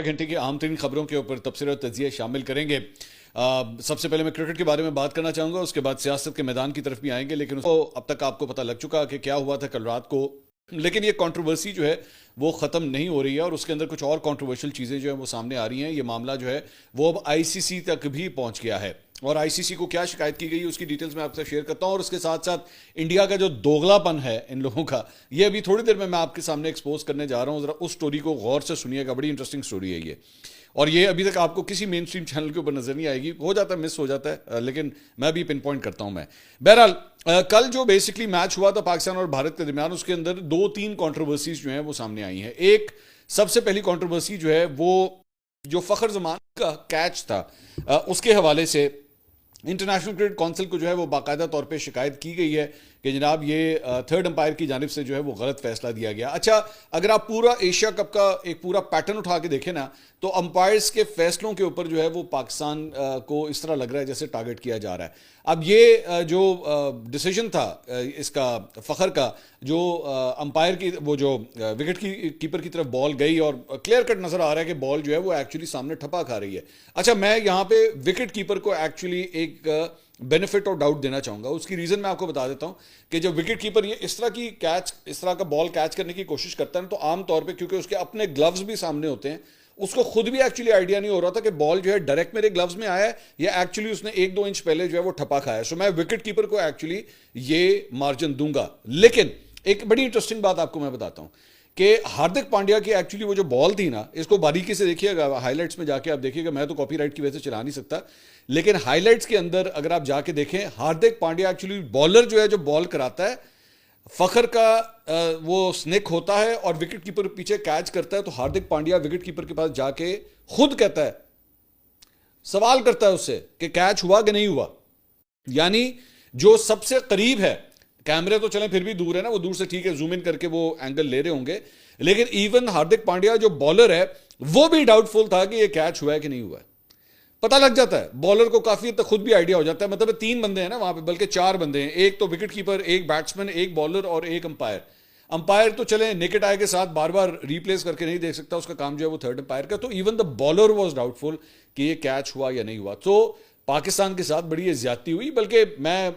घंटे की आम तरीन खबरों के ऊपर तबसरा और तजिया शामिल करेंगे। सबसे पहले मैं क्रिकेट के बारे में बात करना चाहूंगा, उसके बाद सियासत के मैदान की तरफ भी आएंगे। लेकिन उसको अब तक आपको पता लग चुका कि क्या हुआ था कल रात को। लेकिन ये कंट्रोवर्सी जो है वो ख़त्म नहीं हो रही है और उसके अंदर कुछ और कंट्रोवर्शियल चीज़ें जो है वो सामने आ रही हैं। ये मामला जो है वो अब आईसीसी तक भी पहुंच गया है और आईसीसी को क्या शिकायत की गई उसकी डिटेल्स मैं आपसे शेयर करता हूं। और उसके साथ साथ इंडिया का जो दोगलापन है इन लोगों का, ये अभी थोड़ी देर में मैं आपके सामने एक्सपोज करने जा रहा हूं। जरा उस स्टोरी को गौर से सुनिएगा, बड़ी इंटरेस्टिंग स्टोरी है ये। और ये अभी तक आपको किसी मेन स्ट्रीम चैनल के ऊपर नजर नहीं आएगी, हो जाता है, मिस हो जाता है, लेकिन मैं भी पिन पॉइंट करता हूं मैं। बहरहाल कल जो बेसिकली मैच हुआ था पाकिस्तान और भारत के दरमियान, उसके अंदर दो तीन कंट्रोवर्सीज जो हैं वो सामने आई हैं। एक सबसे पहली कंट्रोवर्सी जो है वो जो फखर जमान का कैच था उसके हवाले से इंटरनेशनल क्रिकेट काउंसिल को जो है वो बाकायदा तौर पे शिकायत की गई है कि जनाब ये थर्ड अंपायर की जानिब से जो है वो गलत फैसला दिया गया। अच्छा, अगर आप पूरा एशिया कप का एक पूरा पैटर्न उठा के देखें ना, तो अंपायर्स के फैसलों के ऊपर जो है वो पाकिस्तान को इस तरह लग रहा है जैसे टारगेट किया जा रहा है। अब ये जो डिसीजन था इसका फखर का, जो अंपायर की वो जो विकेट की कीपर की तरफ बॉल गई और क्लियर कट नजर आ रहा है कि बॉल जो है वो एक्चुअली सामने ठप्पा खा रही है। अच्छा, मैं यहाँ पे विकेट कीपर को एक्चुअली एक बेनिफिट और डाउट देना चाहूंगा। उसकी रीजन मैं आपको बता देता हूं कि जब विकेट कीपर ये इस तरह का बॉल कैच करने की कोशिश करता है तो आमतौर पे क्योंकि उसके अपने ग्लव्स भी सामने होते हैं, उसको खुद भी एक्चुअली आइडिया नहीं हो रहा था कि बॉल जो है डायरेक्ट मेरे ग्लव्स में आया है या एक्चुअली उसने 1-2 इंच पहले जो है वो ठप्पा खाया। सो मैं विकेट कीपर को एक्चुअली ये मार्जिन दूंगा। लेकिन एक बड़ी इंटरेस्टिंग बात आपको मैं बताता हूं कि हार्दिक पांड्या की एक्चुअली वो जो बॉल थी ना, इसको बारीकी से देखिएगा, हाइलाइट्स में जाके आप देखिएगा। मैं तो कॉपीराइट की वजह से चला नहीं सकता, लेकिन हाइलाइट्स के अंदर अगर आप जाके देखें, हार्दिक पांड्या एक्चुअली बॉलर जो है जो बॉल कराता है, फखर का वो स्निक होता है और विकेट कीपर पीछे कैच करता है, तो हार्दिक पांड्या विकेट कीपर के पास जाके खुद कहता है, सवाल करता है उससे कि कैच हुआ कि नहीं हुआ। यानी जो सबसे करीब है, कैमरे तो चले फिर भी दूर है ना, वो दूर से ठीक है, जूम इन करके वो एंगल ले रहे होंगे, लेकिन इवन हार्दिक पांड्या जो बॉलर है वो भी डाउटफुल था कि ये कैच हुआ है कि नहीं हुआ है। पता लग जाता है बॉलर को, काफी तक खुद भी आइडिया हो जाता है। मतलब 3 बंदे हैं ना वहां पे, बल्कि 4 बंदे हैं, एक तो विकेट कीपर, एक बैट्समैन, एक बॉलर और एक अंपायर। अंपायर तो चले नेकेड आई के साथ बार बार रिप्लेस करके नहीं देख सकता, उसका काम जो है वो थर्ड अंपायर का। तो even the bowler was doubtful कि ये कैच हुआ या नहीं हुआ। तो पाकिस्तान के साथ बड़ी ज्यादती हुई। बल्कि मैं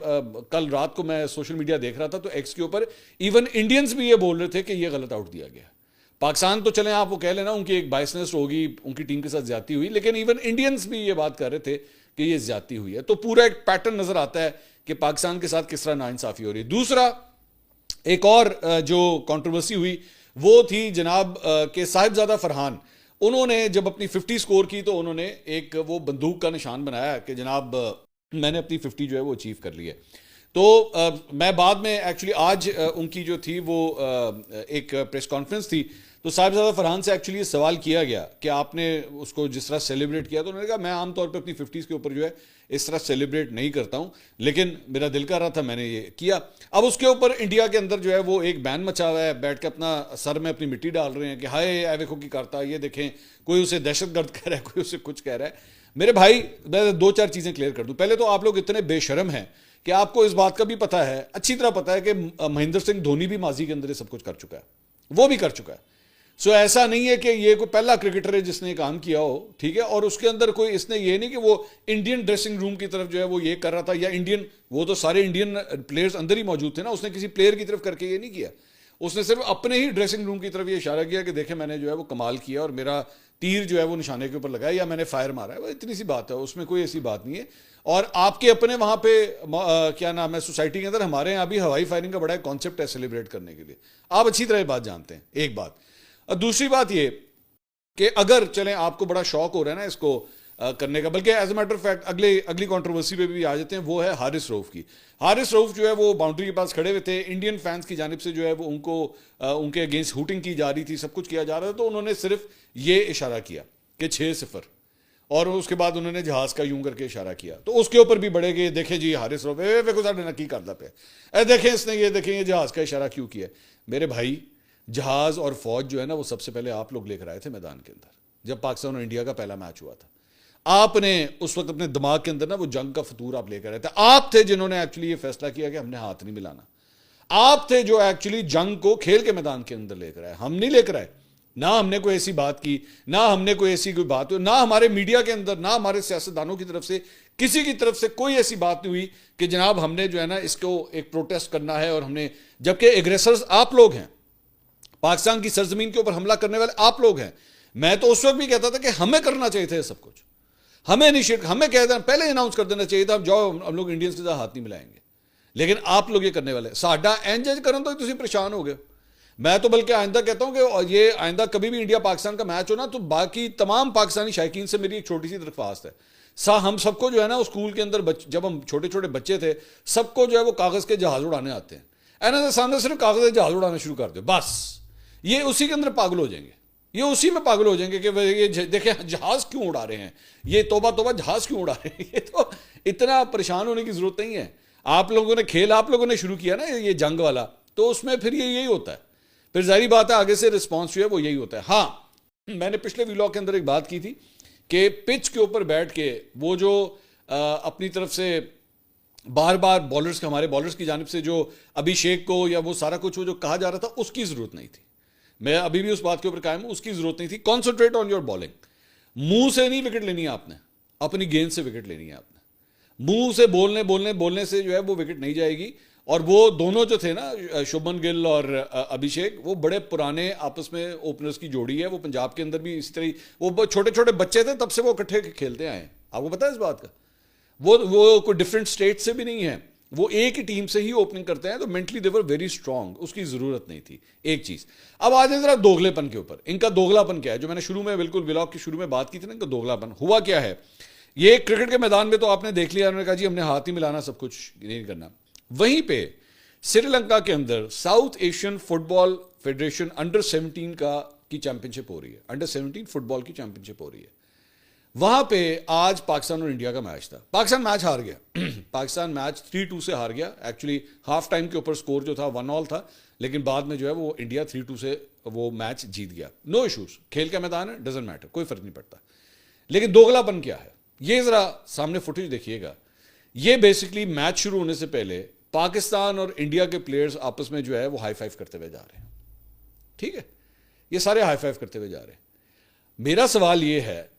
कल रात को मैं सोशल मीडिया देख रहा था तो एक्स के ऊपर इवन इंडियंस भी ये बोल रहे थे कि ये गलत आउट दिया गया। पाकिस्तान तो चलें आप वो कह लेना उनकी एक बायसनेस होगी, उनकी टीम के साथ ज्यादती हुई, लेकिन इवन इंडियंस भी ये बात कर रहे थे कि ये ज्यादती हुई है। तो पूरा एक पैटर्न नजर आता है कि पाकिस्तान के साथ किस तरह नाइंसाफी हो रही है। दूसरा एक और जो कंट्रोवर्सी हुई वो थी जनाब के साहिबजादा फरहान। उन्होंने जब अपनी 50 स्कोर की तो उन्होंने एक वो बंदूक का निशान बनाया कि जनाब मैंने अपनी 50 जो है वो अचीव कर ली है। तो मैं बाद में एक्चुअली आज उनकी जो थी वो एक प्रेस कॉन्फ्रेंस थी, तो साहिबजादा फरहान से एक्चुअली सवाल किया गया कि आपने उसको जिस तरह सेलिब्रेट किया, तो उन्होंने कहा मैं आमतौर पे अपनी 50s के ऊपर जो है इस तरह सेलिब्रेट नहीं करता हूं, लेकिन मेरा दिल कर रहा था, मैंने ये किया। अब उसके ऊपर इंडिया के अंदर जो है वो एक बैन मचा हुआ है, बैठ के अपना सर में अपनी मिट्टी डाल रहे हैं कि हाय एवेको की करता, ये देखें, कोई उसे दहशतगर्द कह रहा है, कोई उसे कुछ कह रहा है। मेरे भाई, मैं 2-4 चीजें क्लियर कर दूं। पहले तो आप लोग इतने बेशरम हैं कि आपको इस बात का भी पता है, अच्छी तरह पता है कि महेंद्र सिंह धोनी भी माजी के अंदर सब कुछ कर चुका है, वो भी कर चुका है। सो ऐसा नहीं है कि ये कोई पहला क्रिकेटर है जिसने काम किया हो, ठीक है। और उसके अंदर कोई इसने ये नहीं कि वो इंडियन ड्रेसिंग रूम की तरफ जो है वो ये कर रहा था, या इंडियन, वो तो सारे इंडियन प्लेयर्स अंदर ही मौजूद थे ना, उसने किसी प्लेयर की तरफ करके ये नहीं किया। उसने सिर्फ अपने ही ड्रेसिंग रूम की तरफ ये इशारा किया कि देखे मैंने जो है वो कमाल किया और मेरा तीर जो है वो निशाने के ऊपर लगाया या मैंने फायर मारा है। वो इतनी सी बात है, उसमें कोई ऐसी बात नहीं है। और आपके अपने वहां पे क्या नाम है, सोसाइटी के अंदर हमारे यहाँ भी हवाई फायरिंग का बड़ा कॉन्सेप्ट है सेलिब्रेट करने के लिए, आप अच्छी तरह बात जानते हैं। एक बात। और दूसरी बात ये कि अगर चलें आपको बड़ा शौक हो रहा है ना इसको करने का, बल्कि as a matter of fact अगली कंट्रोवर्सी पे भी आ जाते हैं, वो है हारिस रऊफ की। हारिस रऊफ जो है वो बाउंड्री के पास खड़े हुए थे, इंडियन फैंस की जानिब से जो है वो उनको उनके अगेंस्ट हुटिंग की जा रही थी, सब कुछ किया जा रहा था। तो उन्होंने सिर्फ ये इशारा किया कि 6-0, और उसके बाद उन्होंने जहाज का यूं करके इशारा किया। तो उसके ऊपर भी बढ़े गए, देखें जी हारिस रऊफ देखो साढ़े ना की करता पे, देखें इसने ये देखें ये जहाज का इशारा क्यों किया। मेरे भाई, जहाज और फौज जो है ना वो सबसे पहले आप लोग लेकर आए थे मैदान के अंदर, जब पाकिस्तान और इंडिया का पहला मैच हुआ था। आपने उस वक्त अपने दिमाग के अंदर ना वो जंग का फतूर आप लेकर आए थे। आप थे जिन्होंने एक्चुअली ये फैसला किया कि हमने हाथ नहीं मिलाना। आप थे जो एक्चुअली जंग को खेल के मैदान के अंदर लेकर आए, हम नहीं लेकर आए। ना हमने कोई ऐसी बात की, ना हमने कोई ऐसी कोई बात हुई, ना हमारे मीडिया के अंदर, ना हमारे सियासतदानों की तरफ से, किसी की तरफ से कोई ऐसी बात नहीं हुई कि जनाब हमने जो है ना इसको एक प्रोटेस्ट करना है और हमने, जबकि एग्रेसर्स आप लोग हैं, पाकिस्तान की सरजमीन के ऊपर हमला करने वाले आप लोग हैं। मैं तो उस वक्त भी कहता था कि हमें करना चाहिए था सब कुछ, हमें इनिशिएट, हमें कह देना, पहले अनाउंस कर देना चाहिए था, हम जाओ हम लोग इंडियंस के साथ हाथ नहीं मिलाएंगे। लेकिन आप लोग ये करने वाले, साडा एंजज करन तो तुम परेशान हो गए। मैं तो बल्कि आइंदा कहता हूं कि ये आइंदा कभी भी इंडिया पाकिस्तान का मैच हो ना, तो बाकी तमाम पाकिस्तानी शायकीन से मेरी एक छोटी सी दरख्वास्त है, हम सबको जो है ना स्कूल के अंदर जब हम छोटे छोटे बच्चे थे, सबको जो है वो कागज के जहाज उड़ाने आते हैं, एना के सामने सिर्फ कागज के जहाज उड़ाना शुरू कर दो, बस ये उसी के अंदर पागल हो जाएंगे, ये उसी में पागल हो जाएंगे कि ये देखें जहाज क्यों उड़ा रहे हैं, ये तोबा तोबा जहाज क्यों उड़ा रहे हैं। ये तो इतना परेशान होने की जरूरत नहीं है। आप लोगों ने खेल आप लोगों ने शुरू किया ना ये जंग वाला, तो उसमें फिर ये यही होता है, फिर जाहिर बात है आगे से रिस्पॉन्स जो है वो यही होता है। हाँ, मैंने पिछले व्लॉग के अंदर एक बात की थी कि पिच के ऊपर बैठ के वो जो अपनी तरफ से बार बार बॉलर्स, हमारे बॉलर्स की जानिब से जो अभिषेक को या वो सारा कुछ वो जो कहा जा रहा था, उसकी जरूरत नहीं थी। मैं अभी भी उस बात के ऊपर कायम हूं, उसकी जरूरत नहीं थी। Concentrate on your bowling. मुंह से नहीं विकेट लेनी है आपने, अपनी गेंद से विकेट लेनी है आपने। मुंह से बोलने से जो है वो विकेट नहीं जाएगी। और वो दोनों जो थे ना, शुभमन गिल और अभिषेक, वो बड़े पुराने आपस में ओपनर्स की जोड़ी है। वो पंजाब के अंदर भी इसी तरह, वो छोटे छोटे बच्चे थे तब से वो इकट्ठे खेलते आए, आपको पता है इस बात का। वो कोई डिफरेंट स्टेट से भी नहीं है, वो एक ही टीम से ही ओपनिंग करते हैं, तो mentally they were very strong, उसकी जरूरत नहीं थी। एक चीज। अब आ जाए जरा दोगलेपन के ऊपर। इनका दोगलापन क्या है, जो मैंने शुरू में बिल्कुल व्लॉग के शुरू में बात की थी ना, इनका दोगलापन हुआ क्या है। ये क्रिकेट के मैदान में तो आपने देख लिया, उन्होंने कहा जी हमने हाथ ही मिलाना, सब कुछ नहीं करना। वहीं पे श्रीलंका के अंदर south Asian football federation under 17 की चैंपियनशिप हो रही है, अंडर 17 फुटबॉल की चैंपियनशिप हो रही है। वहां पे आज पाकिस्तान और इंडिया का मैच था। पाकिस्तान मैच हार गया। पाकिस्तान मैच 3-2 से हार गया। एक्चुअली हाफ टाइम के ऊपर स्कोर जो था 1-1 था, लेकिन बाद में जो है वो इंडिया 3-2 से वो मैच जीत गया। नो इश्यूज, खेल का मैदान है, डजंट मैटर, कोई फर्क नहीं पड़ता। लेकिन दोगलापन क्या है, ये जरा सामने फुटेज देखिएगा। ये बेसिकली मैच शुरू होने से पहले पाकिस्तान और इंडिया के प्लेयर्स आपस में जो है वो हाई फाइव करते हुए जा रहे हैं। ठीक है, ये सारे हाई फाइव करते हुए जा रहे हैं। मेरा सवाल ये है,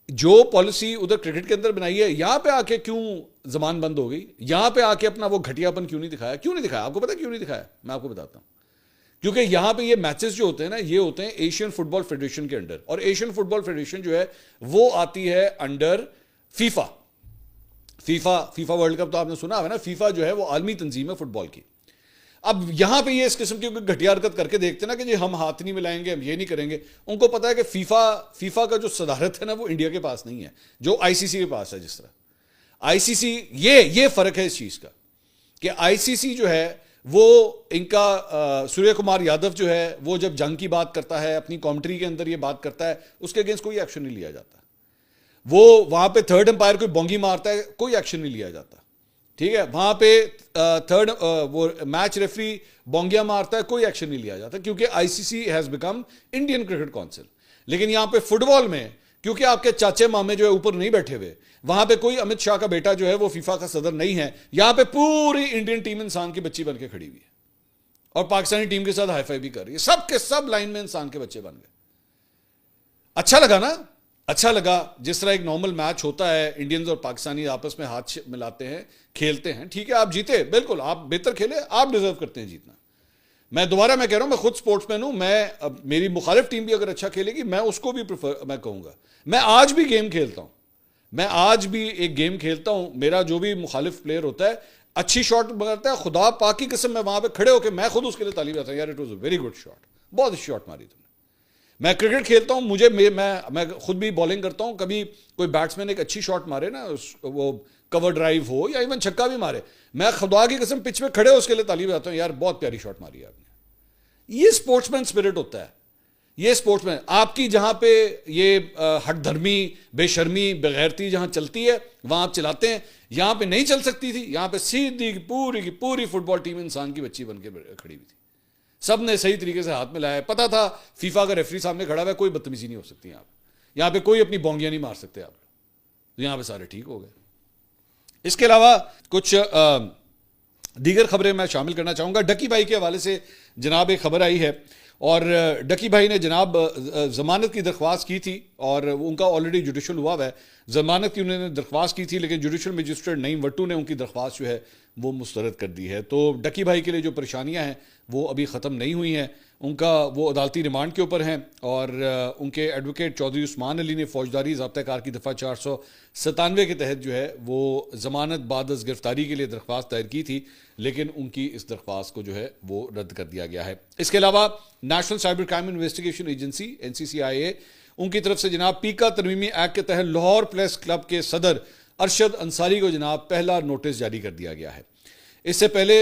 जो पॉलिसी उधर क्रिकेट के अंदर बनाई है, यहां पे आके क्यों जबान बंद हो गई? यहां पे आके अपना वो घटियापन क्यों नहीं दिखाया? क्यों नहीं दिखाया? आपको पता क्यों नहीं दिखाया? मैं आपको बताता हूं। क्योंकि यहां पे ये मैचेस जो होते हैं ना, ये होते हैं एशियन फुटबॉल फेडरेशन के अंडर, और एशियन फुटबॉल फेडरेशन जो है वो आती है under FIFA. FIFA world cup तो आपने सुना है ना, फीफा जो है वो आलमी तंजीम है फुटबॉल की। अब यहां पे ये इस किस्म की घटिया हरकत करके देखते ना कि जी हम हाथ नहीं मिलाएंगे, हम ये नहीं करेंगे। उनको पता है कि फीफा का जो सदारत है ना, वो इंडिया के पास नहीं है, जो आईसीसी के पास है। जिस तरह आईसीसी, ये फर्क है इस चीज का कि आईसीसी जो है वो इनका सूर्य कुमार यादव जो है वो जब जंग की बात करता है, अपनी कॉमेंट्री के अंदर ये बात करता है, उसके अगेंस्ट कोई एक्शन नहीं लिया जाता। वो वहां पे थर्ड अंपायर कोई बोंगी मारता है, कोई एक्शन नहीं लिया जाता। ठीक है, वहां पे थर्ड वो मैच रेफरी बोंगिया मारता है, कोई एक्शन नहीं लिया जाता, क्योंकि ICC has become Indian cricket council. लेकिन यहां पे फुटबॉल में, क्योंकि आपके चाचे मामे जो है ऊपर नहीं बैठे हुए, वहां पे कोई अमित शाह का बेटा जो है वो फीफा का सदर नहीं है, यहां पे पूरी इंडियन टीम इंसान की बच्ची बन के खड़ी हुई है और पाकिस्तानी टीम के साथ हाई फाई भी कर रही है। सब के सब लाइन में इंसान के बच्चे बन गए। अच्छा लगा ना? अच्छा लगा। जिस तरह एक नॉर्मल मैच होता है, इंडियंस और पाकिस्तानी आपस में हाथ मिलाते हैं, खेलते हैं। ठीक है, आप जीते, बिल्कुल आप बेहतर खेले, आप डिजर्व करते हैं जीतना। मैं कह रहा हूं, मैं खुद स्पोर्ट्समैन हूं। मेरी मुखालिफ टीम भी अगर अच्छा खेलेगी, मैं उसको भी मैं कहूंगा। मैं आज भी गेम खेलता हूं, मैं आज भी एक गेम खेलता हूं। मेरा जो भी मुखालिफ प्लेयर होता है, अच्छी शॉट मारता है, खुदा पाक की कसम, मैं वहां पर खड़े होकर मैं खुद उसके लिए ताली बजाता हूं, यार it was a very good shot, बहुत अच्छी शॉट मारी तुमने। मैं क्रिकेट खेलता हूं, मैं खुद भी बॉलिंग करता हूं। कभी कोई बैट्समैन एक अच्छी शॉट मारे ना, वो कवर ड्राइव हो या इवन छक्का भी मारे, मैं खुदा की कसम पिच में खड़े हो उसके लिए ताली बजाता हूं, यार बहुत प्यारी शॉट मारी है आपने। ये स्पोर्ट्समैन स्पिरिट होता है। ये स्पोर्ट्समैन आपकी जहां पे ये हठधर्मी, बेशर्मी, बेगैरती जहां चलती है, वहां आप चलाते हैं। यहां पे नहीं चल सकती थी। यहां पे सीधी पूरी की पूरी फुटबॉल टीम इंसान की बच्ची बनकर खड़ी हुई थी। सब ने सही तरीके से हाथ में लाया। पता था फीफा का रेफरी सामने खड़ा हुआ है, कोई बदतमीजी नहीं हो सकती यहां पे कोई अपनी बोंगियां नहीं मार सकते आप। तो यहां पे सारे ठीक हो गए। इसके अलावा कुछ दीगर खबरें मैं शामिल करना चाहूंगा। डकी भाई के हवाले से जनाब एक खबर आई है, और डकी भाई ने जनाब जमानत की दरख्वास्त की थी और उनका ऑलरेडी जुडिशल हुआ है, जमानत की उन्होंने दरख्वास्त की थी, लेकिन जुडिशल मजिस्ट्रेट नईम वट्टू ने उनकी दरख्वास्त जो है वो मुस्तरद कर दी है। तो डकी भाई के लिए जो परेशानियां हैं वो अभी ख़त्म नहीं हुई हैं, उनका वो अदालती रिमांड के ऊपर हैं और उनके एडवोकेट चौधरी उस्मान अली ने फौजदारी ज़ाब्ता कार की दफ़ा 497 के तहत जो है वो ज़मानत बाद अज़ गिरफ्तारी के लिए दरख्वास्त दायर की थी, लेकिन उनकी इस दरख्वास्त को जो है वो रद्द कर दिया गया है। इसके अलावा national cyber crime investigation agency NCCIA उनकी तरफ से जनाब पीका तरमीमी एक्ट के तहत लाहौर प्रेस क्लब के सदर अरशद अंसारी को जनाब पहला नोटिस जारी कर दिया गया है। इससे पहले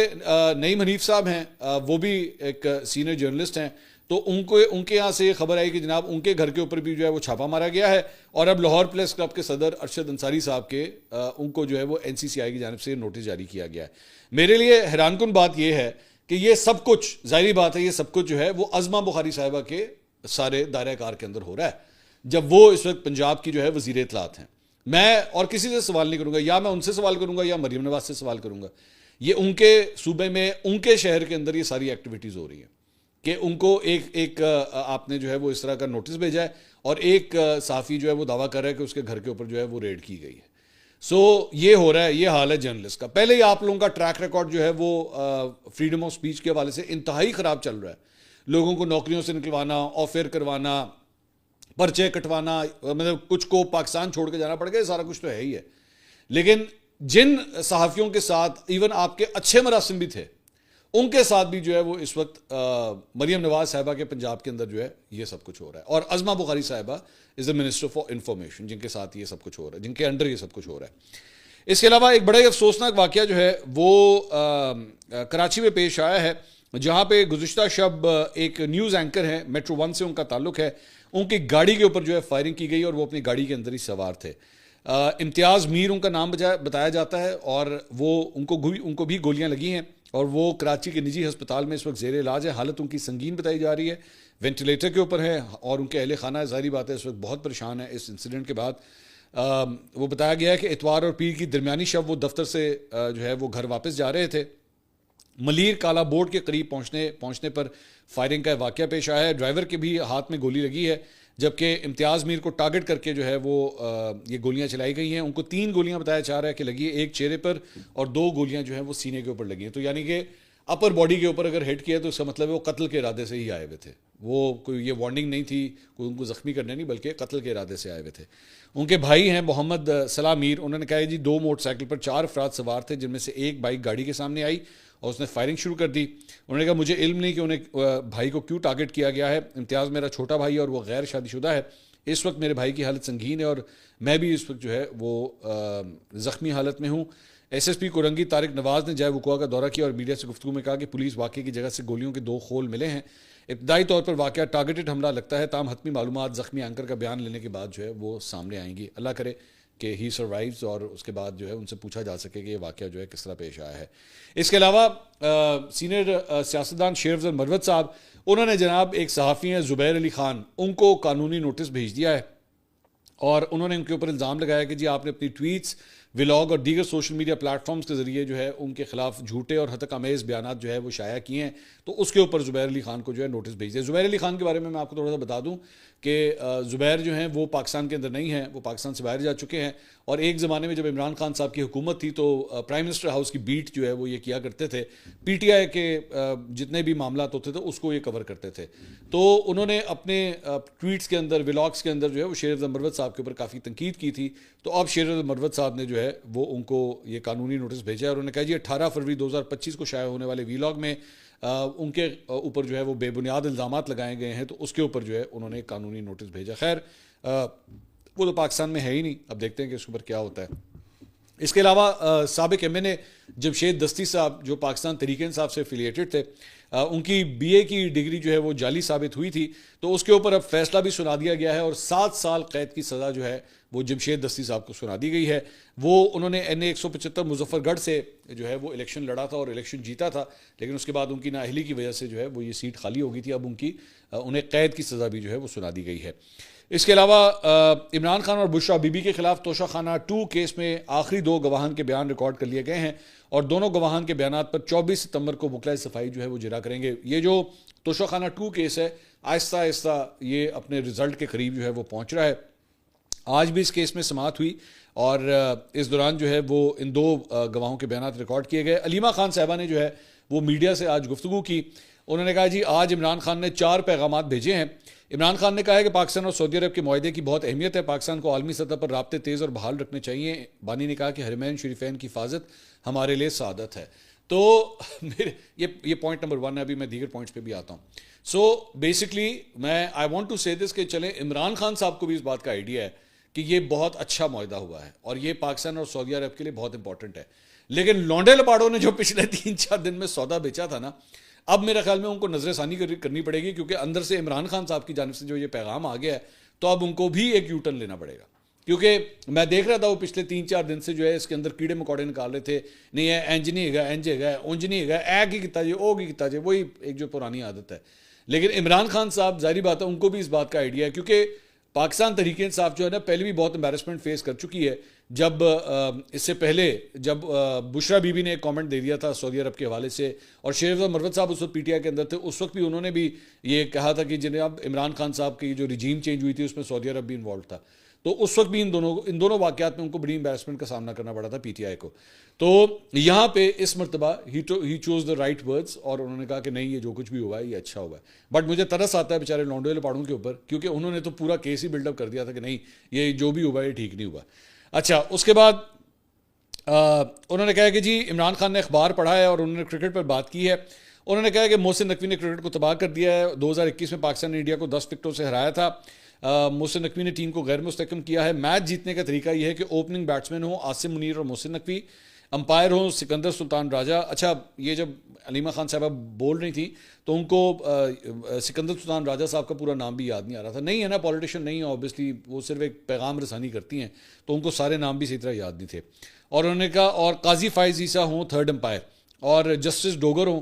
नईम हनीफ साहब हैं, वो भी एक सीनियर जर्नलिस्ट हैं, तो उनके यहाँ से ये खबर आई कि जनाब उनके घर के ऊपर भी जो है वो छापा मारा गया है और अब लाहौर प्रेस क्लब के सदर अरशद अंसारी साहब के उनको जो है वो NCCI की जानिब से नोटिस जारी किया गया है। मेरे लिए हैरानकुन बात यह है कि ये सब कुछ, जाहिर बात है, ये सब कुछ जो है वो अज़मा बुखारी साहिबा के सारे दायरा कार के अंदर हो रहा है, जब वो इस वक्त पंजाब की जो है वज़ीर इत्तलात हैं। मैं और किसी से सवाल नहीं करूंगा, या मैं उनसे सवाल करूंगा या मरीम नवाज से सवाल करूंगा। ये उनके सूबे में, उनके शहर के अंदर ये सारी एक्टिविटीज़ हो रही हैं कि उनको एक आपने जो है वो इस तरह का नोटिस भेजा है और एक सहाफ़ी जो है वो दावा कर रहा है कि उसके घर के ऊपर जो है वो रेड की गई है। सो ये हो रहा है, ये हाल है जर्नलिस्ट का। पहले ही आप लोगों का ट्रैक रिकॉर्ड जो है वो फ्रीडम ऑफ स्पीच के हवाले से इंतहाई ख़राब चल रहा है। लोगों को नौकरियों से निकलवाना, ऑफेयर करवाना, पर्चे कटवाना, मतलब कुछ को पाकिस्तान छोड़ के जाना पड़ गया, सारा कुछ तो है ही है। लेकिन जिन सहाफ़ियों के साथ इवन आपके अच्छे मरासिम भी थे, उनके साथ भी जो है वो इस वक्त मरीम नवाज साहिबा के पंजाब के अंदर जो है ये सब कुछ हो रहा है। और अज़मा बुखारी साहिबा is the minister for information, जिनके साथ ये सब कुछ हो रहा है, जिनके अंडर ये सब कुछ हो रहा है। इसके अलावा एक बड़ा ही अफसोसनाक वाक़या जो है वो कराची में पेश आया है, जहाँ पे गुज़िश्ता शब एक न्यूज़ एंकर है, मेट्रो 1 से उनका ताल्लुक़ है, उनकी गाड़ी के ऊपर जो है फायरिंग की गई और वो अपनी गाड़ी के अंदर ही सवार थे। इम्तियाज़ मीर उनका नाम बताया जाता है और वो उनको भी गोलियां लगी हैं और वो कराची के निजी अस्पताल में इस वक्त ज़ेर इलाज है। हालत उनकी संगीन बताई जा रही है, वेंटिलेटर के ऊपर है और उनके अहले खाना ज़ाहिर बात है इस वक्त बहुत परेशान है इस इंसिडेंट के बाद। वो बताया गया है कि इतवार और पीर की दरमियानी शब वो दफ्तर से जो है वो घर वापस जा रहे थे। मलीर काला बोर्ड के करीब पहुंचने पर फायरिंग का वाक़या पेश आया है। ड्राइवर के भी हाथ में गोली लगी है, जबकि इम्तियाज़ मीर को टारगेट करके जो है वो ये गोलियां चलाई गई हैं। उनको 3 गोलियां बताया जा रहा है कि लगी है, एक चेहरे पर और 2 गोलियां जो है वो सीने के ऊपर लगी हैं। तो यानी कि अपर बॉडी के ऊपर अगर हिट किया तो इसका मतलब है वो कत्ल के इरादे से ही आए हुए थे, वो कोई ये वार्निंग नहीं थी, कोई उनको ज़ख्मी करने नहीं, बल्कि कत्ल के इरादे से आए हुए थे। उनके भाई हैं मोहम्मद सलाम मीर, उन्होंने कहा जी 2 मोटरसाइकिल पर 4 अफराद सवार थे, जिनमें से एक बाइक गाड़ी के सामने आई और उसने फायरिंग शुरू कर दी। उन्होंने कहा मुझे इल्म नहीं कि उन्हें भाई को क्यों टारगेट किया गया है। इम्तियाज़ मेरा छोटा भाई है और वो गैर शादीशुदा है। इस वक्त मेरे भाई की हालत संगीन है और मैं भी इस वक्त जो है वो ज़ख्मी हालत में हूँ। SSP कोरंगी तारिक नवाज़ ने जय वक़ुआ का दौरा किया और मीडिया से गुफ्तगू में कहा कि पुलिस वाक़े की जगह से गोलियों के 2 खोल मिले हैं। इब्तदाई तौर पर वाक़या टारगेटेड हमला लगता है, ताम हतमी मालूमात ज़ख्मी एंकर का बयान लेने के बाद जो है वो सामने आएंगी। अल्लाह करे कि ही सर्वाइव्स और उसके बाद जो है उनसे पूछा जा सके कि ये वाक़या जो है किस तरह पेश आया है। इसके अलावा सीनियर सियासतदान शेर अफजल मरवत साहब, उन्होंने जनाब एक सहाफ़ी हैं ज़ुबैर अली ख़ान, उनको कानूनी नोटिस भेज दिया है और उन्होंने उनके ऊपर इल्ज़ाम लगाया कि जी आपने अपनी ट्वीट्स, व्लॉग और दीगर सोशल मीडिया प्लेटफॉर्म्स के ज़रिए जो है उनके खिलाफ झूठे और हतक आमेज़ बयानात जो है वो शाया किए हैं, तो उसके ऊपर ज़ुबैर अली ख़ान को जो है नोटिस भेज दिया। ज़ुबैर अली ख़ान के बारे में मैं आपको थोड़ा सा बता दूं कि ज़ुबैर जो हैं वो पाकिस्तान के अंदर नहीं हैं, वो पाकिस्तान से बाहर जा चुके हैं और एक ज़माने में जब इमरान खान साहब की हुकूमत थी तो प्राइम मिनिस्टर हाउस की बीट जो है वो ये किया करते थे, PTI के जितने भी मामला होते थे उसको ये कवर करते थे। तो उन्होंने अपने ट्वीट्स के अंदर, व्लॉग्स के अंदर जो है वो शेर अफजल मरवत साहब के ऊपर काफ़ी तनकीद की थी। तो अब शेर अफजल मरवत साहब ने जो है वो उनको ये कानूनी नोटिस भेजा है और उन्होंने कहा जी 18 फरवरी 2025 को शाया होने वाले व्लॉग में उनके ऊपर जो है वो बेबुनियाद इल्ज़ामात लगाए गए हैं, तो उसके ऊपर जो है उन्होंने कानूनी नोटिस भेजा। खैर वो तो पाकिस्तान में है ही नहीं, अब देखते हैं कि इसके ऊपर क्या होता है। इसके अलावा साबिक MNA जमशेद दस्ती साहब जो पाकिस्तान तहरीक इंसाफ से एफिलिएटेड थे, उनकी BA की डिग्री जो है वो जाली साबित हुई थी, तो उसके ऊपर अब फैसला भी सुना दिया गया है और 7 साल कैद की सज़ा जो है वो जमशेद दस्ती साहब को सुना दी गई है। वो उन्होंने NA 175 मुजफ्फरगढ़ से जो है वो इलेक्शन लड़ा था और इलेक्शन जीता था, लेकिन उसके बाद उनकी नाअहली की वजह से जो है वो ये सीट खाली हो गई थी। अब उन्हें कैद की सज़ा भी जो है वो सुना दी गई है। इसके अलावा इमरान खान और बुशरा बीबी के खिलाफ तोशा खाना 2 केस में आखिरी 2 गवाहान के बयान रिकॉर्ड कर लिए गए हैं और दोनों गवाहान के बयानात पर 24 सितंबर को वकला सफाई जो है वो जिरा करेंगे। ये जो तोशाखाना 2 केस है, आहिस्ता आहिस्ता ये अपने रिजल्ट के करीब जो है वो पहुंच रहा है। आज भी इस केस में समाअत हुई और इस दौरान जो है वो इन 2 गवाहों के बयान रिकॉर्ड किए गए। अलीमा खान साहबा ने जो है वो मीडिया से आज गुफ्तगू की। उन्होंने कहा जी आज इमरान खान ने 4 पैगाम भेजे हैं। इमरान खान ने कहा है कि पाकिस्तान और सऊदी अरब के मुआहदे की बहुत अहमियत है, पाकिस्तान को आलमी सतह पर राब्ते तेज़ और बहाल रखने चाहिए। बानी ने कहा कि हरमैन शरीफैन की हिफाजत हमारे लिए सादत है। तो मेरे ये पॉइंट नंबर 1 है। अभी मैं दीगर पॉइंट्स पे भी आता हूँ। सो बेसिकली मैं आई वॉन्ट टू से दिस कि चले इमरान खान साहब को भी इस बात का आइडिया है कि ये बहुत अच्छा मुआहदा हुआ है और ये पाकिस्तान और सऊदी अरब के लिए बहुत इंपॉर्टेंट है। लेकिन लौंडे लपाड़ों ने जो पिछले 3-4 दिन में सौदा बेचा था ना, अब मेरे ख्याल में उनको नजरसानी करनी पड़ेगी, क्योंकि अंदर से इमरान खान साहब की जानिब से जो ये पैगाम आ गया है तो अब उनको भी एक यू टर्न लेना पड़ेगा। क्योंकि मैं देख रहा था वो पिछले 3-4 दिन से जो है इसके अंदर कीड़े मकोड़े निकाल रहे थे, नहीं है इंज नहीं है, इंज है उंज नहीं है, ए की किता जे ओ की किता जे, वही एक जो पुरानी आदत है। लेकिन इमरान खान साहब जाहिर बात है उनको भी इस बात का आइडिया है, क्योंकि पाकिस्तान तहरीक इंसाफ जो है ना पहले भी बहुत एम्बैरसमेंट फेस कर चुकी है। जब इससे पहले जब बुशरा बीबी ने एक कमेंट दे दिया था सऊदी अरब के हवाले से और शेर मरवत साहब उस वक्त पीटीआई के अंदर थे, उस वक्त भी उन्होंने भी ये कहा था कि जनाब इमरान खान साहब की जो रिजीम चेंज हुई थी उसमें सऊदी अरब भी इन्वॉल्व था। तो उस वक्त भी इन दोनों वाकयात में उनको बड़ी एम्बैरसमेंट का सामना करना पड़ा था पीटीआई को। तो यहाँ पे इस मरतबा he chose the right words और उन्होंने कहा कि नहीं ये जो कुछ भी हुआ है ये अच्छा हुआ है। बट मुझे तरस आता है बेचारे लौंडे लपाड़ों के ऊपर, क्योंकि उन्होंने तो पूरा केस ही बिल्डअप कर दिया था कि नहीं ये जो भी हुआ ये ठीक नहीं हुआ। अच्छा, उसके बाद उन्होंने कहा कि जी इमरान खान ने अखबार पढ़ा है और उन्होंने क्रिकेट पर बात की है। उन्होंने कहा कि मोहसिन नकवी ने क्रिकेट को तबाह कर दिया है। 2021 में पाकिस्तान ने इंडिया को 10 विकेटों से हराया था। मोहसिन नकवी ने टीम को गैर मुस्तहकम किया है। मैच जीतने का तरीका यह है कि ओपनिंग बैट्समैन हो आसिम मुनीर और मोहसिन नकवी, अंपायर हो सिकंदर सुल्तान राजा। अच्छा, ये जब अलीमा खान साहबा बोल रही थी तो उनको सिकंदर सुल्तान राजा साहब का पूरा नाम भी याद नहीं आ रहा था। नहीं है ना, पॉलिटिशियन नहीं है ऑब्वियसली, वो सिर्फ एक पैगाम रसानी करती हैं, तो उनको सारे नाम भी सही तरह याद नहीं थे। और उन्होंने कहा और काजी फाइज ईसा हों थर्ड अंपायर और जस्टिस डोगर हों,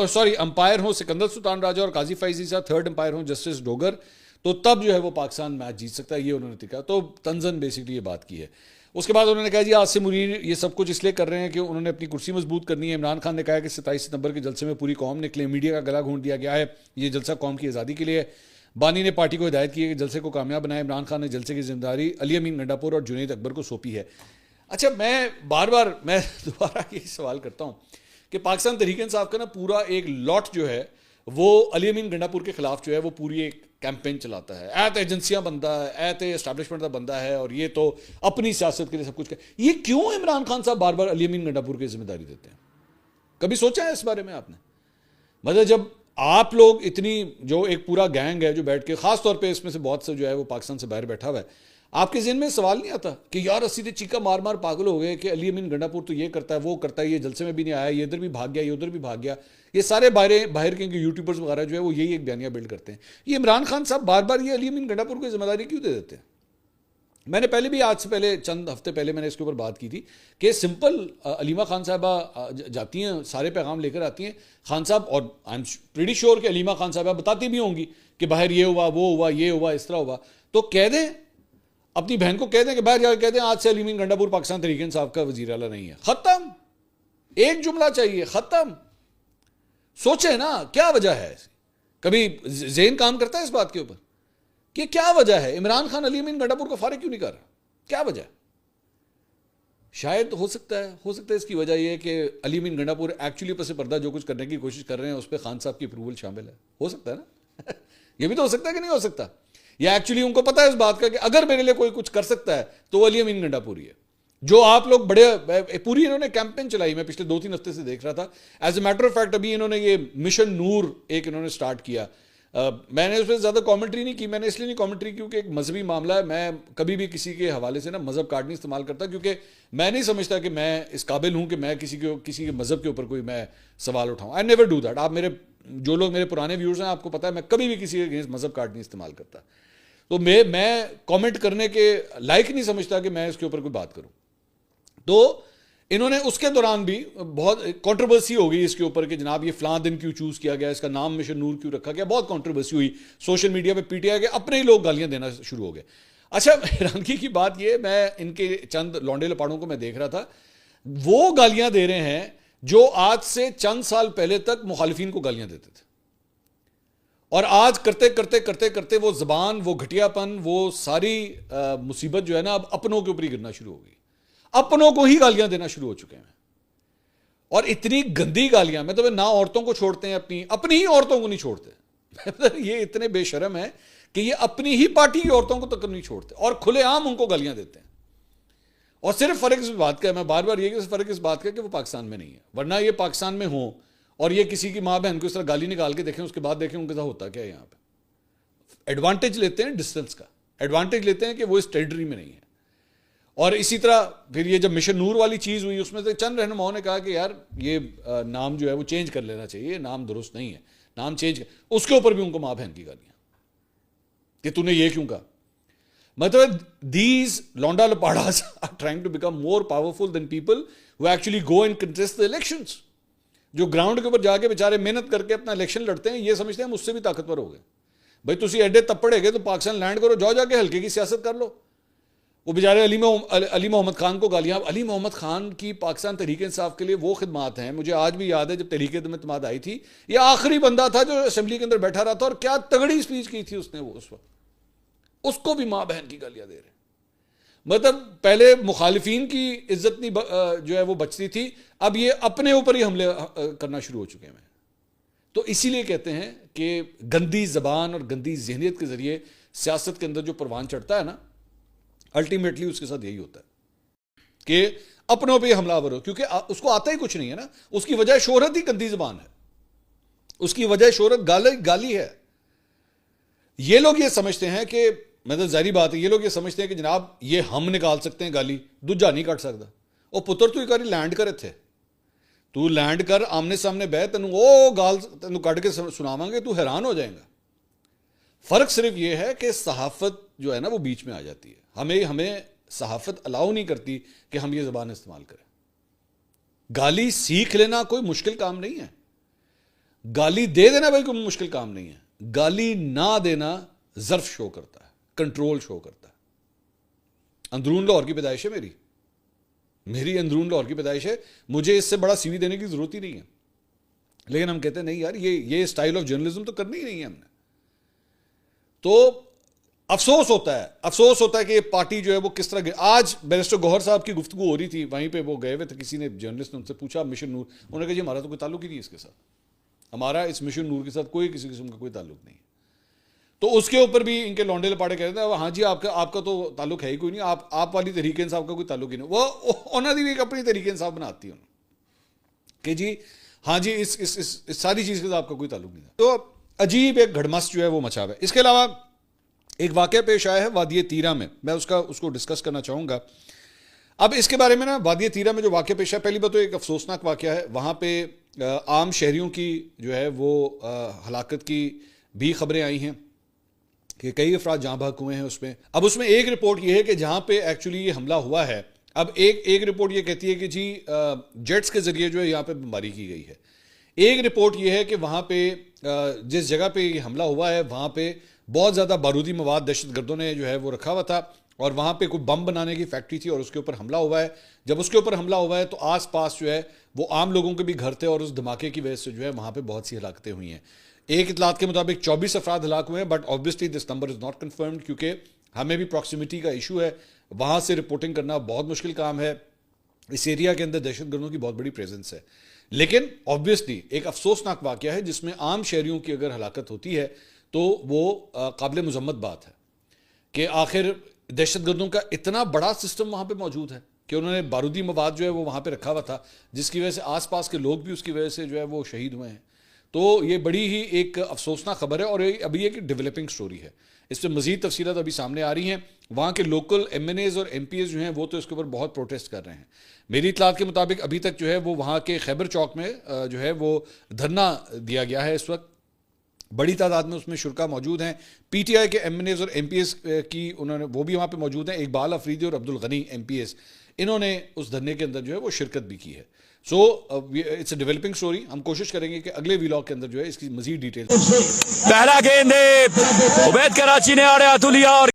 सॉरी अंपायर हों सिकंदर सुल्तान राजा और काजी फाइज ईसा, थर्ड अंपायर हों जस्टिस डोगर, तो तब जो है वो पाकिस्तान मैच जीत सकता है। ये उन्होंने कहा, तो तंजन बेसिकली ये बात की है। उसके बाद उन्होंने कहा जी आसिम मुनीर ये सब कुछ इसलिए कर रहे हैं कि उन्होंने अपनी कुर्सी मजबूत करनी है। इमरान खान ने कहा कि 27 सितंबर के जलसे में पूरी कौम निकले, मीडिया का गला घोंट दिया गया है, ये जलसा कौम की आज़ादी के लिए है। बानी ने पार्टी को हिदायत की है कि जलसे को कामयाब बनाए। इमरान खान ने जलसे की जिम्मेदारी अली अमीन गंडापुर और जुनैद अकबर को सौंपी है। अच्छा, मैं बार बार मैं दोबारा ये सवाल करता हूँ कि पाकिस्तान तहरीक इंसाफ का ना पूरा एक लॉट जो है वो अली अमीन गंडापुर के खिलाफ जो है वो पूरी एक कैंपेन चलाता है। ऐत एजेंसियां बनता है, ऐत एस्टैब्लिशमेंट का बंदा है और ये तो अपनी सियासत के लिए सब कुछ कर। ये क्यों इमरान खान साहब बार बार अली अमीन गंडापुर की जिम्मेदारी देते हैं? कभी सोचा है इस बारे में आपने? मतलब जब आप लोग इतनी जो एक पूरा गैंग है जो बैठ के, खास तौर पे इसमें से बहुत से जो है वो पाकिस्तान से बाहर बैठा हुआ है, आपके ज़हन में सवाल नहीं आता कि यार अस्सी चीका मार मार पागल हो गए कि अली अमीन गंडापुर तो ये करता है वो करता है, ये जलसे में भी नहीं आया, ये इधर भी भाग गया, ये उधर भी भाग गया। ये सारे बाहर के यूट्यूबर्स वगैरह जो है वो यही एक बयानिया बिल्ड करते हैं। ये इमरान खान साहब बार बार ये अली अमीन गंडापुर को जिम्मेदारी क्यों दे देते हैं? मैंने पहले भी, आज से पहले चंद हफ्ते पहले मैंने इसके ऊपर बात की थी कि सिंपल अलीमा खान साहबा जाती हैं, सारे पैगाम लेकर आती हैं खान साहब, और आई एम प्रीटी श्योर कि अलीमा खान साहबा बताती भी होंगी कि बाहर ये हुआ वो हुआ ये हुआ इस तरह हुआ, तो कह दें अपनी बहन को, कह दें कि बाहर जाकर कह दें आज से अली अमीन गंडापुर पाकिस्तान तहरीक इंसाफ का वजीर आला नहीं है। खत्म, एक जुमला चाहिए, खत्म। सोचे ना क्या वजह है? कभी ज़हन काम करता है इस बात के ऊपर कि क्या वजह है इमरान खान अली अमीन गंडापुर को फारिग क्यों नहीं कर रहा? क्या वजह? शायद हो सकता है इसकी वजह यह है कि अली अमीन गंडापुर एक्चुअली पस पर्दा जो कुछ करने की कोशिश कर रहे हैं उस पर खान साहब की अप्रूवल शामिल है। हो सकता है ना यह भी तो हो सकता है कि नहीं हो सकता? या एक्चुअली उनको पता है इस बात का कि अगर मेरे लिए कोई कुछ कर सकता है तो अली अमीन गंडापुर ही है। जो आप लोग बड़े पूरी इन्होंने कैंपेन चलाई, मैं पिछले 2-3 हफ्ते से देख रहा था। As a matter of fact अभी इन्होंने ये मिशन नूर एक इन्होंने स्टार्ट किया। मैंने उस पर ज़्यादा कमेंट्री नहीं की, मैंने इसलिए नहीं कमेंट्री क्योंकि एक मजहबी मामला है। मैं कभी भी किसी के हवाले से ना मजहब कार्ड नहीं इस्तेमाल करता, क्योंकि मैं नहीं समझता कि मैं इस काबिल हूँ कि मैं किसी के मजहब के ऊपर कोई मैं सवाल उठाऊँ। I never do that. आप जो लोग मेरे पुराने व्यूअर्स हैं आपको पता है मैं कभी भी किसी के अगेंस्ट मजहब कार्ड नहीं इस्तेमाल करता। तो मैं कमेंट करने के लायक नहीं समझता कि मैं इसके ऊपर कोई बात करूं। तो इन्होंने उसके दौरान भी बहुत कंट्रोवर्सी हो गई इसके ऊपर कि जनाब ये फलां दिन क्यों चूज किया गया, इसका नाम मिशन नूर क्यों रखा गया, बहुत कंट्रोवर्सी हुई सोशल मीडिया पे। पीटीआई के अपने ही लोग गालियां देना शुरू हो गए। अच्छा, हैरानगी की बात ये, मैं इनके चंद लौंडे लपाड़ों को मैं देख रहा था, वो गालियां दे रहे हैं जो आज से चंद साल पहले तक मुखालिफिन को गालियां देते थे। और आज करते करते करते करते वो जबान, वो घटियापन, वो सारी मुसीबत जो है ना अब अपनों के ऊपर ही गिरना शुरू हो गई। अपनों को ही गालियां देना शुरू हो चुके हैं, और इतनी गंदी गालियां, मैं तो ना औरतों को छोड़ते हैं, अपनी ही औरतों को नहीं छोड़ते। ये इतने बेशर्म है कि ये अपनी ही पार्टी की औरतों को तक नहीं छोड़ते और खुलेआम उनको गालियां देते हैं। और सिर्फ फर्क इस बात का है, मैं बार बार ये फर्क इस बात का कि वो पाकिस्तान में नहीं है, वरना ये पाकिस्तान में हो और ये किसी की माँ बहन को इस तरह गाली निकाल के देखें, उसके बाद देखें उनके साथ होता क्या है। यहाँ पे एडवांटेज लेते हैं डिस्टेंस का, एडवांटेज लेते हैं कि वो इस टेरिटरी में नहीं है। और इसी तरह फिर ये जब मिशन नूर वाली चीज़ हुई, उसमें से चंद रहनुमाओं ने कहा कि यार ये नाम जो है वो चेंज कर लेना चाहिए, नाम दुरुस्त नहीं है, नाम चेंज कर। उसके ऊपर भी उनको माँ बहन की गालियाँ कि तूने ये क्यों कहा। मतलब दीज लौंडा लपाड़ास are trying to become more powerful than people who actually go and contest the elections. जो ग्राउंड के ऊपर जाके बेचारे मेहनत करके अपना इलेक्शन लड़ते हैं, ये समझते हैं मुझसे भी ताकतवर हो गए। भाई तुसी एडे तप्पड़ है तो पाकिस्तान लैंड करो, जाओ जाके हल्के की सियासत कर लो। वो बेचारे अली मोहम्मद खान को गालियां। अली मोहम्मद खान की पाकिस्तान तहरीक इंसाफ के लिए वो खिदमात हैं, मुझे आज भी याद है जब तहरीक इत्तेमाद आई थी, ये आखिरी बंदा था जो असेंबली के अंदर बैठा रहा था, और क्या तगड़ी स्पीच की थी उसने वो उस वक्त। उसको भी माँ बहन की गालियां दे रहे। मतलब पहले मुखालिफिन की इज्जत नहीं जो है वो बचती थी, अब ये अपने ऊपर ही हमले करना शुरू हो चुके हैं। तो इसीलिए कहते हैं कि गंदी जबान और गंदी जहनियत के जरिए सियासत के अंदर जो परवान चढ़ता है ना, अल्टीमेटली उसके साथ यही होता है कि अपनों पे हमलावर हो, क्योंकि उसको आता ही कुछ नहीं है ना। उसकी वजह शोहरत ही गंदी जबान है, उसकी वजह शोहरत गाली है। ये लोग ये समझते हैं कि, मतलब जाहिर बात है, ये लोग ये समझते हैं कि जनाब ये हम निकाल सकते हैं गाली, दूजा नहीं काट सकता। और पुत्र तू एक बारी लैंड कर, थे तू लैंड कर, आमने सामने बह, तेन वो गाल तेन कट के सुनावांगे, तू हैरान हो जाएगा। फर्क सिर्फ ये है कि सहाफत जो है ना वो बीच में आ जाती है। हमें सहाफत अलाउ नहीं करती कि हम ये ज़बान इस्तेमाल करें। गाली सीख लेना कोई मुश्किल काम नहीं है, गाली दे देना भाई कोई मुश्किल काम नहीं है। गाली ना देना ज़र्फ शो करता है, कंट्रोल शो करता है। अंदरून लाहौर की पैदाइश है मेरी अंदरून लाहौर की पैदाइश है, मुझे इससे बड़ा सीवी देने की जरूरत ही नहीं है। लेकिन हम कहते हैं नहीं यार, ये स्टाइल ऑफ जर्नलिज्म तो करनी ही नहीं है हमने। तो अफसोस होता है कि पार्टी जो है वो किस तरह। आज बैरिस्टर गौहर साहब की गुफ्तगू हो रही थी, वहीं पे वो गए हुए थे, किसी ने जर्नलिस्ट ने उनसे पूछा मिशन नूर, उन्होंने कहा जी हमारा तो कोई ताल्लुक ही नहीं इसके साथ, हमारा इस मिशन नूर के साथ कोई किसी किस्म का कोई ताल्लुक नहीं। तो उसके ऊपर भी इनके लौंडे लपाड़े कह रहे थे हाँ जी आपका तो ताल्लुक है ही कोई नहीं, आप वाली तहरीक इंसाफ का कोई ताल्लुक ही नहीं। वो उन्होंने भी एक अपनी तहरीक इंसाफ बनाती है कि जी हाँ जी इस सारी चीज़ के साथ आपका कोई ताल्लुक नहीं था। तो अजीब एक घड़मस जो है वो मचा हुआ है। इसके अलावा एक वाक़या पेश आया है वादिय तीरा में, मैं उसको डिस्कस करना चाहूँगा। अब इसके बारे में ना, वादिय तीरा में जो वाक़या पेश है, पहली बात तो एक अफसोसनाक वाक़या है। वहाँ पे आम शहरियों की जो है वो हलाकत की भी खबरें आई हैं कि कई अफराद जहाँ भाग हुए हैं उसमें। अब उसमें एक रिपोर्ट ये है कि जहाँ पे एक्चुअली ये हमला हुआ है, अब एक रिपोर्ट ये कहती है कि जी जेट्स के ज़रिए जो है यहाँ पे बमबारी की गई है। एक रिपोर्ट ये है कि वहाँ पे जिस जगह पे ये हमला हुआ है वहाँ पे बहुत ज़्यादा बारूदी मवाद दहशतगर्दों ने जो है वो रखा हुआ था, और वहाँ पे कोई बम बनाने की फैक्ट्री थी और उसके ऊपर हमला हुआ है। जब उसके ऊपर हमला हुआ है तो आसपास जो है वो आम लोगों के भी घर थे, और उस धमाके की वजह से जो है वहाँ पे बहुत सी हलाकतें हुई हैं। एक इतलात के मुताबिक 24 अफराद हलाक हुए हैं, but obviously this number is not confirmed, क्योंकि हमें भी प्रॉक्सिमिटी का इशू है, वहाँ से रिपोर्टिंग करना बहुत मुश्किल काम है। इस एरिया के अंदर दहशतगर्दों की बहुत बड़ी प्रेजेंस है। लेकिन ऑब्वियसली एक अफसोसनाक वाक़या है जिसमें आम शहरियों की अगर हलाकत होती है तो वो काबिल मुज़म्मत बात है कि आखिर दहशतगर्दों का इतना बड़ा सिस्टम वहाँ पे मौजूद है कि उन्होंने बारूदी मवाद जो है वो वहाँ पे रखा हुआ था, जिसकी वजह से आसपास के लोग भी उसकी वजह से जो है वो शहीद हुए हैं। तो ये बड़ी ही एक अफसोसनाक खबर है, और अभी एक डेवलपिंग स्टोरी है। इस पर मज़ीद तफसीलात अभी सामने आ रही हैं। वहाँ के लोकल MNAs और MPs जो हैं वो तो इसके ऊपर बहुत प्रोटेस्ट कर रहे हैं। मेरी इतलात के मुताबिक अभी तक जो है वो वहाँ के खैबर चौक में जो है वो धरना दिया गया है। इस वक्त बड़ी तादाद में उसमें शुरका मौजूद हैं। PTI के MNAs और MPs की उन्होंने वो भी वहाँ पे मौजूद हैं। इकबाल अफरीदी और अब्दुल गनी MPs, इन्होंने उस धरने के अंदर जो है वो शिरकत भी की है। So it's a developing story. हम कोशिश करेंगे कि अगले व्लॉग के अंदर जो है इसकी मजीद डिटेल। पहला गेंद उबैद कराची ने आड़े हाथ लिया और